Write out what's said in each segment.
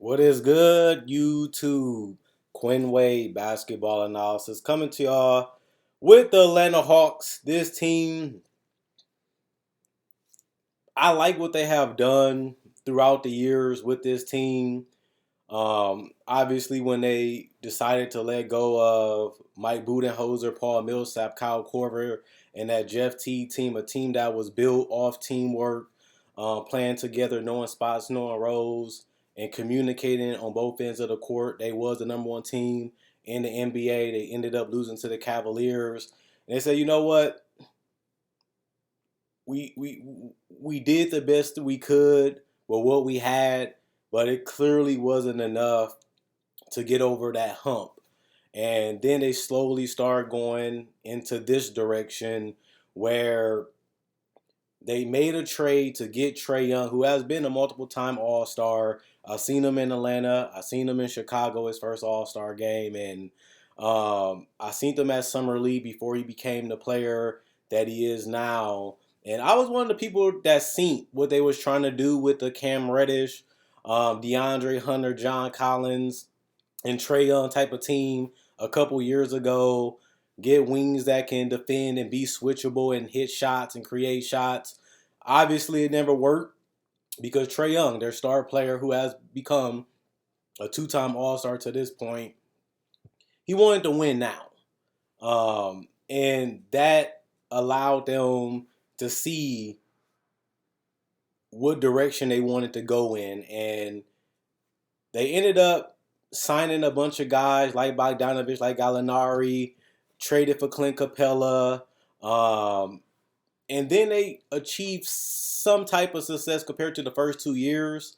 What is good, YouTube? Quinn Wade basketball analysis coming to y'all with the Atlanta Hawks. This team, I like what they have done throughout the years with this team. Obviously, when they decided to let go of Mike Budenholzer, Paul Millsap, Kyle Korver, and that Jeff Teague team, a team that was built off teamwork, playing together, knowing spots, knowing roles, and communicating on both ends of the court. They was the number one team in the NBA. They ended up losing to the Cavaliers. And they said, you know what? We did the best we could with what we had, but it clearly wasn't enough to get over that hump. And then they slowly start going into this direction where they made a trade to get Trae Young, who has been a multiple time All Star. I've seen him in Atlanta. I've seen him in Chicago, his first All Star game. And I seen him at Summer League before he became the player that he is now. And I was one of the people that seen what they was trying to do with the Cam Reddish, DeAndre Hunter, John Collins, and Trae Young type of team a couple years ago. Get wings that can defend and be switchable and hit shots and create shots. Obviously, it never worked because Trae Young, their star player who has become a two-time All-Star to this point, he wanted to win now. And that allowed them to see what direction they wanted to go in. And they ended up signing a bunch of guys like Bogdanovich, like Gallinari, traded for Clint Capella, and then they achieved some type of success compared to the first 2 years.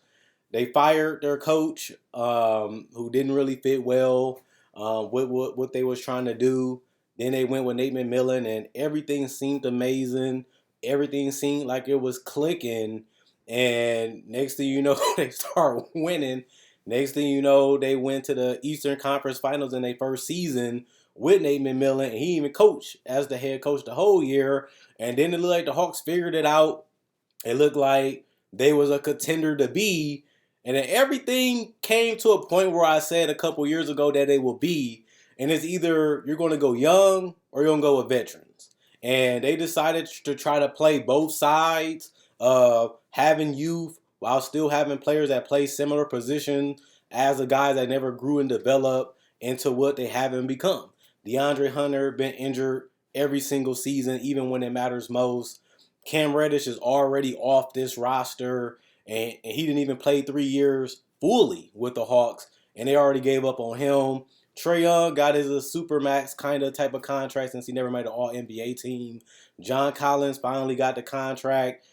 They fired their coach, who didn't really fit well with what they was trying to do. Then they went with Nate McMillan, and everything seemed amazing. Everything seemed like it was clicking. And next thing you know, they start winning. Next thing you know, they went to the Eastern Conference Finals in their first season with Nate McMillan, and he even coached as the head coach the whole year. And then it looked like the Hawks figured it out. It looked like they was a contender to be. And then everything came to a point where I said a couple years ago that they will be. And it's either you're going to go young or you're going to go with veterans. And they decided to try to play both sides of having youth while still having players that play similar positions as the guys that never grew and developed into what they haven't become. DeAndre Hunter been injured every single season, even when it matters most. Cam Reddish is already off this roster, and he didn't even play 3 years fully with the Hawks, and they already gave up on him. Trae Young got his supermax kind of type of contract since he never made an All NBA team. John Collins finally got the contract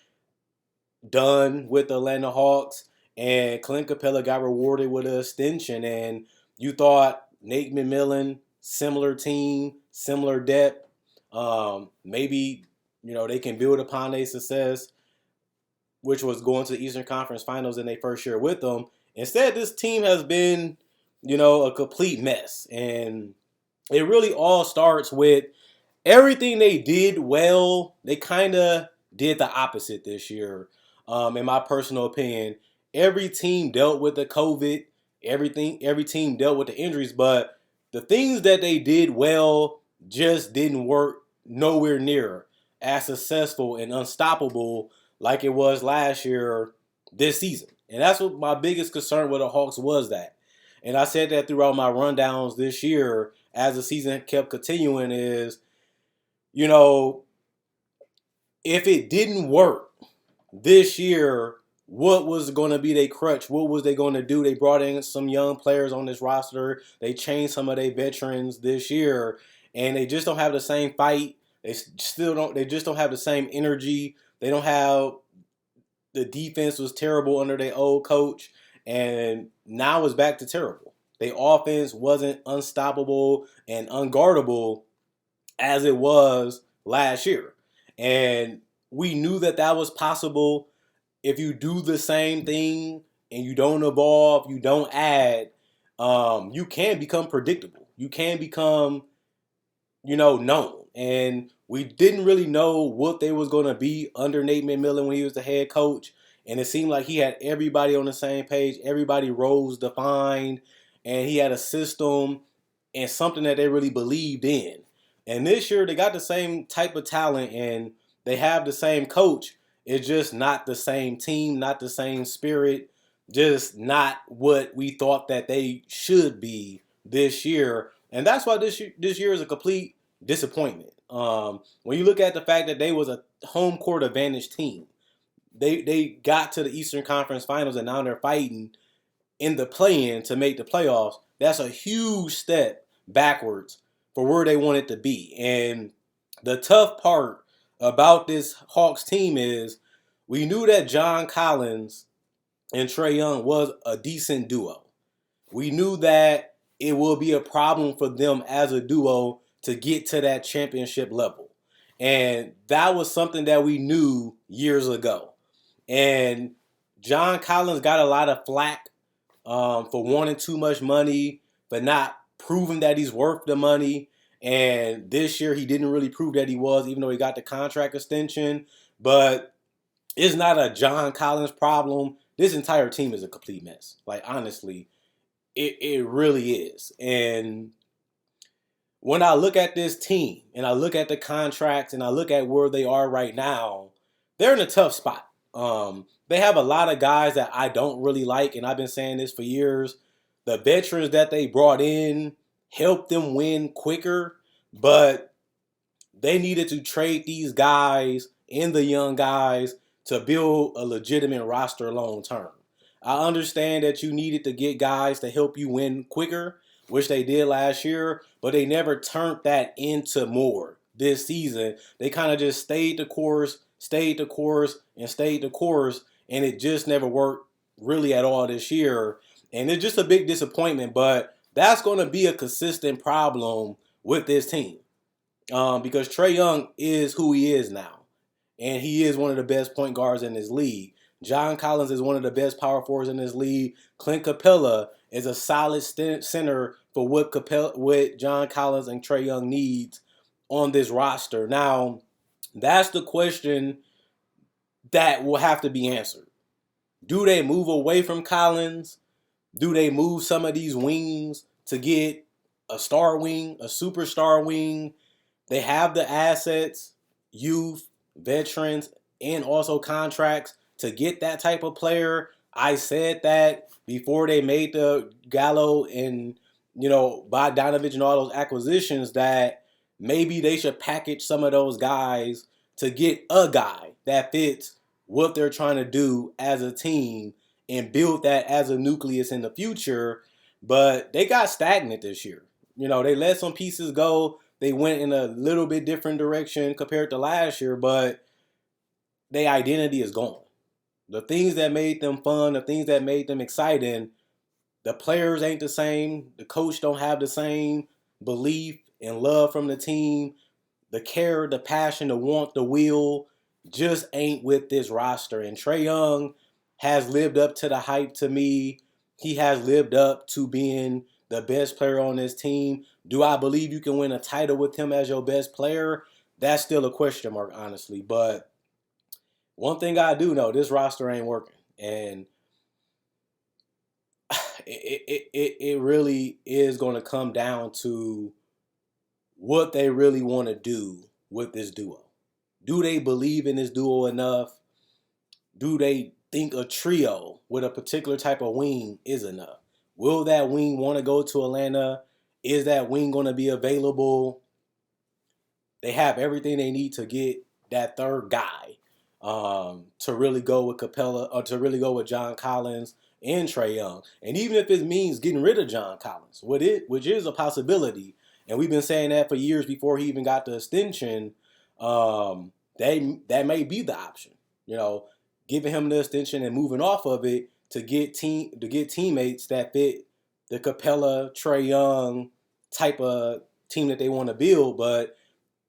done with the Atlanta Hawks, and Clint Capella got rewarded with an extension. And you thought Nate McMillan, similar team, similar depth, maybe they can build upon their success, which was going to the Eastern Conference Finals in their first year with them. Instead, this team has been, a complete mess, and it really all starts with everything they did well. They kind of did the opposite this year, in my personal opinion. Every team dealt with the COVID. Every team dealt with the injuries, but the things that they did well just didn't work nowhere near as successful and unstoppable like it was last year this season. And that's what my biggest concern with the Hawks was that. And I said that throughout my rundowns this year as the season kept continuing is, you know, if it didn't work this year, what was going to be their crutch? What was they going to do? They brought in some young players on this roster. They changed some of their veterans this year, and they just don't have the same fight. They still don't. They just don't have the same energy. They don't have the defense was terrible under their old coach, and now it's back to terrible. Their offense wasn't unstoppable and unguardable as it was last year. And we knew that that was possible if you do the same thing and you don't evolve, you don't add, you can become predictable. You can become, known. And we didn't really know what they was going to be under Nate McMillan when he was the head coach. And it seemed like he had everybody on the same page. Everybody roles defined, and he had a system and something that they really believed in. And this year they got the same type of talent and they have the same coach. It's just not the same team, not the same spirit, just not what we thought that they should be this year. And that's why this year is a complete disappointment. When you look at the fact that they was a home court advantage team, they got to the Eastern Conference Finals and now they're fighting in the play-in to make the playoffs. That's a huge step backwards for where they want it to be. And the tough part about this Hawks team is we knew that John Collins and Trae Young was a decent duo. We knew that it will be a problem for them as a duo to get to that championship level. And that was something that we knew years ago. And John Collins got a lot of flack for wanting too much money, but not proving that he's worth the money. And this year he didn't really prove that he was, even though he got the contract extension. But it's not a John Collins problem. This entire team is a complete mess. Like, honestly, it really is. And when I look at this team and I look at the contracts and I look at where they are right now, they're in a tough spot. They have a lot of guys that I don't really like, and I've been saying this for years. The veterans that they brought in helped them win quicker, but they needed to trade these guys and the young guys to build a legitimate roster long term. I understand that you needed to get guys to help you win quicker, which they did last year, but they never turned that into more this season. They kind of just stayed the course, and it just never worked really at all this year. And it's just a big disappointment, but that's going to be a consistent problem with this team because Trae Young is who he is now, and he is one of the best point guards in this league. John Collins is one of the best power forwards in this league. Clint Capella is a solid center for what John Collins and Trae Young needs on this roster. Now, that's the question that will have to be answered. Do they move away from Collins? Do they move some of these wings to get a star wing, a superstar wing? They have the assets, youth, veterans, and also contracts to get that type of player. I said that before they made the Gallo and, Bogdanovich and all those acquisitions that maybe they should package some of those guys to get a guy that fits what they're trying to do as a team and build that as a nucleus in the future. But they got stagnant this year. They let some pieces go. They went in a little bit different direction compared to last year, but their identity is gone. The things that made them fun, the things that made them exciting, the players ain't the same. The coach don't have the same belief and love from the team. The care, the passion, the want, the will just ain't with this roster. And Trae Young has lived up to the hype to me. He has lived up to being the best player on this team. Do I believe you can win a title with him as your best player? That's still a question mark, honestly. But one thing I do know, this roster ain't working. And it really is going to come down to what they really want to do with this duo. Do they believe in this duo enough? Do they think a trio with a particular type of wing is enough? Will that wing want to go to Atlanta? Is that wing going to be available? They have everything they need to get that third guy to really go with Capella or to really go with John Collins and Trae Young. And even if it means getting rid of John Collins, which is a possibility, and we've been saying that for years before he even got the extension, that may be the option. Giving him the extension and moving off of it to get teammates that fit the Capella, Trae Young type of team that they want to build. But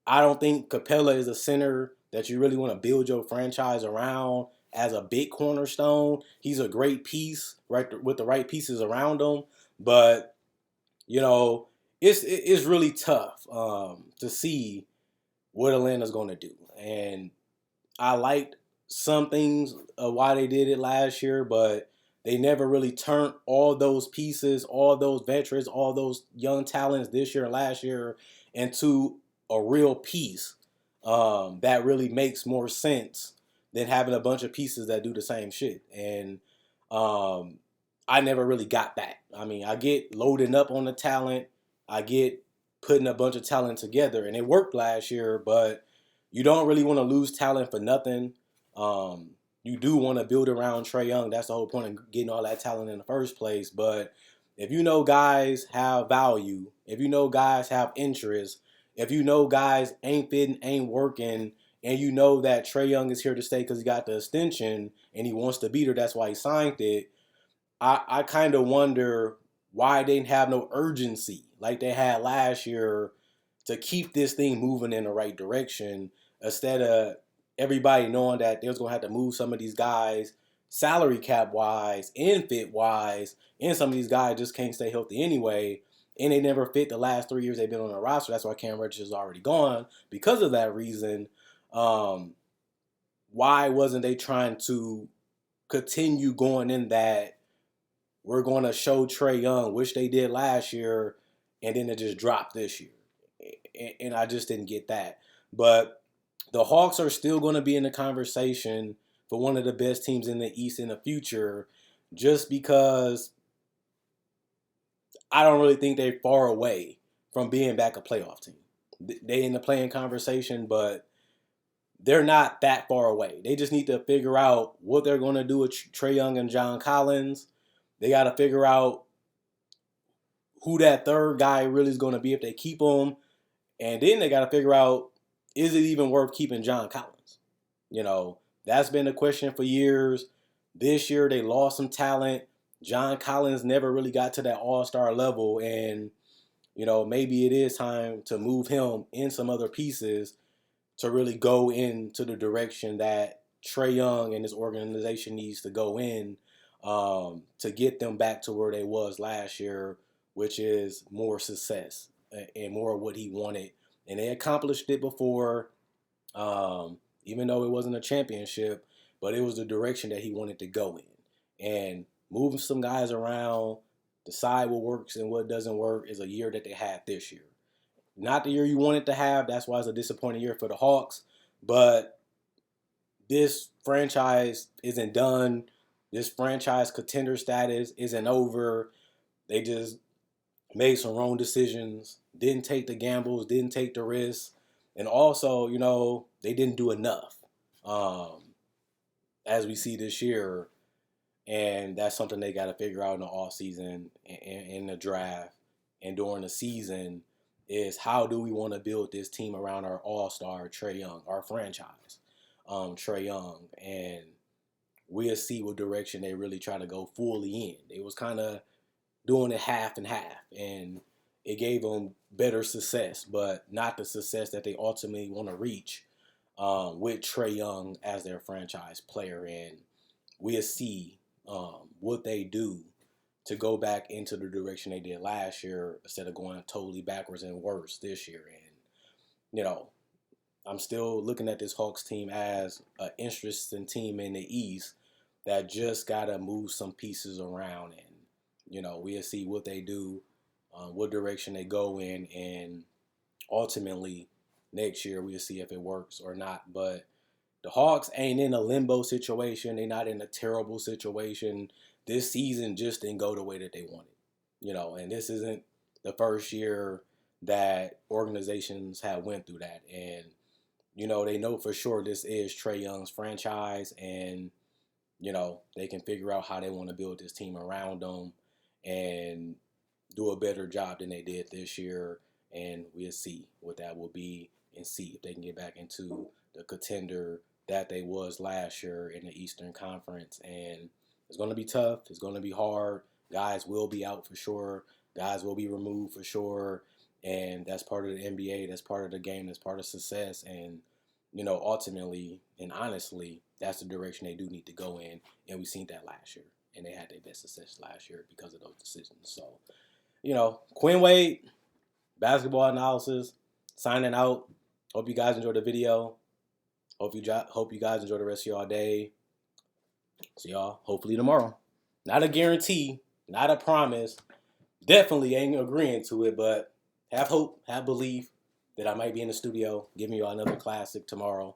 I don't think Capella is a center that you really want to build your franchise around as a big cornerstone. He's a great piece, right, with the right pieces around him. But, it's really tough to see what Atlanta's going to do. And I liked some things of why they did it last year, but they never really turned all those pieces, all those veterans, all those young talents this year and last year into a real piece that really makes more sense than having a bunch of pieces that do the same shit. And um, I never really got that. I mean, I get loading up on the talent, I get putting a bunch of talent together, and it worked last year, but you don't really want to lose talent for nothing. Um, you do want to build around Trae Young. That's the whole point of getting all that talent in the first place. But if you know guys have value, if you know guys have interest, if you know guys ain't fitting, ain't working, and you know that Trae Young is here to stay because he got the extension and he wants to beat her, that's why he signed it. I kind of wonder why they didn't have no urgency like they had last year to keep this thing moving in the right direction instead of everybody knowing that they was gonna have to move some of these guys salary cap wise and fit wise, and some of these guys just can't stay healthy anyway, and they never fit the last 3 years they've been on the roster. That's why Cam Reddish is already gone because of that reason. Um, why wasn't they trying to continue going in that we're going to show Trae Young, which they did last year, and then it just dropped this year? And I just didn't get that. But the Hawks are still going to be in the conversation for one of the best teams in the East in the future, just because I don't really think they're far away from being back a playoff team. They in the playing conversation, but they're not that far away. They just need to figure out what they're going to do with Trae Young and John Collins. They got to figure out who that third guy really is going to be if they keep him. And then they got to figure out, is it even worth keeping John Collins? You know, that's been a question for years. This year they lost some talent. John Collins never really got to that all-star level. And, you know, maybe it is time to move him in some other pieces to really go into the direction that Trae Young and his organization needs to go in, to get them back to where they was last year, which is more success and more of what he wanted. And they accomplished it before, even though it wasn't a championship, but it was the direction that he wanted to go in. And moving some guys around, decide what works and what doesn't work is a year that they had this year. Not the year you wanted to have. That's why it's a disappointing year for the Hawks. But this franchise isn't done. This franchise contender status isn't over. They just made some wrong decisions, didn't take the gambles, didn't take the risks, and also, you know, they didn't do enough. Um, as we see this year, and that's something they got to figure out in the off season, in the draft, and during the season, is how do we want to build this team around our all-star Trae Young, our franchise, Trae Young, and we'll see what direction they really try to go fully in. They was kind of doing it half and half, and it gave them better success, but not the success that they ultimately want to reach, with Trae Young as their franchise player. And we'll see what they do to go back into the direction they did last year instead of going totally backwards and worse this year. And, you know, I'm still looking at this Hawks team as an interesting team in the East that just got to move some pieces around. And, you know, we'll see what they do, what direction they go in. And ultimately, next year, we'll see if it works or not. But the Hawks ain't in a limbo situation. They're not in a terrible situation. This season just didn't go the way that they wanted. You know, and this isn't the first year that organizations have went through that. And, you know, they know for sure this is Trae Young's franchise, and, you know, they can figure out how they want to build this team around them and do a better job than they did this year. And we'll see what that will be and see if they can get back into the contender that they was last year in the Eastern Conference. And it's going to be tough. It's going to be hard. Guys will be out for sure. Guys will be removed for sure. And that's part of the NBA. That's part of the game. That's part of success. And, you know, ultimately and honestly, that's the direction they do need to go in. And we seen that last year. And they had their best success last year because of those decisions. So, you know, Quinn Wade, basketball analysis, signing out. Hope you guys enjoyed the video. Hope you guys enjoy the rest of y'all day. See y'all hopefully tomorrow. Not a guarantee, not a promise. Definitely ain't agreeing to it, but have hope, have belief that I might be in the studio giving y'all another classic tomorrow.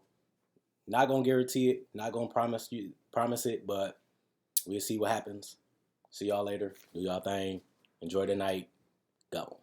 Not gonna guarantee it, not gonna promise it, but we'll see what happens. See y'all later. Do y'all thing. Enjoy the night. Go.